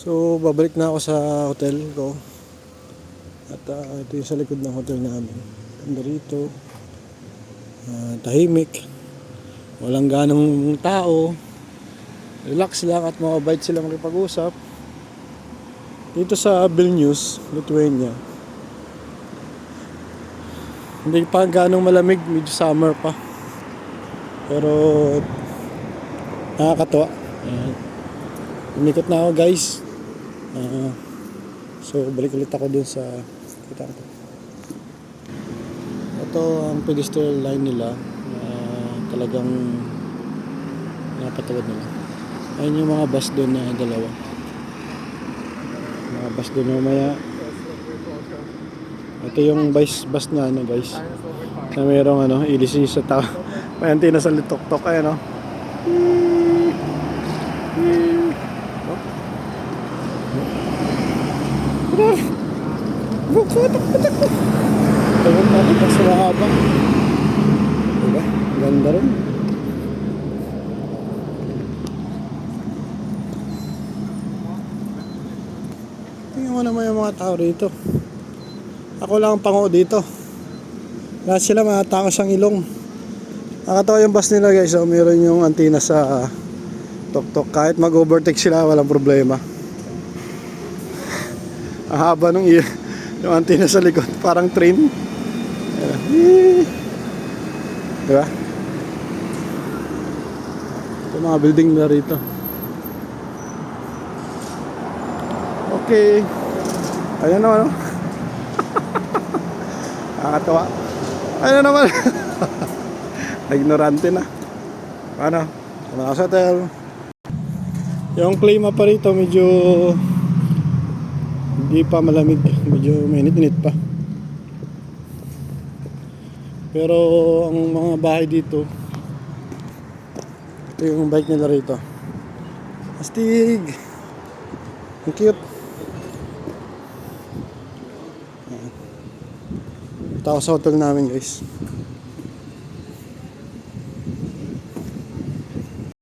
So, babalik na ako sa hotel ko. At ito yung sa likod ng hotel namin. Ganda rito. Tahimik. Walang ganong tao. Relax lang at mababait silang makipag-usap. Dito sa Vilnius, Lithuania. Hindi pa ganong malamig. Medyo summer pa. Pero nakakatuwa. Umikot na ako, guys. So balik ulit ako dun sa kita ko. Ito ang pedestrian line nila talagang napatawad nila. Ayun yung mga bus doon na dalawa. Mga bus doon mamaya. Ito yung bus na guys. Na mayroong EDC sa tao. May antenna sa litok-tok ayan Bukotak. Tawag natin pag sa mahaba. Diba? Ganda rin. Tingnan mo naman yung mga tao rito. Ako lang ang pango dito. Lahat sila matatakas ang ilong. Nakatawa yung bus nila guys. So, meron yung antenna sa tok-tok. Kahit mag-overtake sila, walang problema. Ang haba nung yung antenna sa likod, parang train. Diba? Ito mga building na rito. Okay. Ayan naman. Nakakatawa. Ayan naman. Ignorante na. Paano? Sama sa hotel. Yung klima pa rito medyo hindi pa malamig, medyo mainit-init pa. Pero ang mga bahay dito, ito yung bike nila rito. Astig! Ang cute. Ito ako sa hotel namin guys.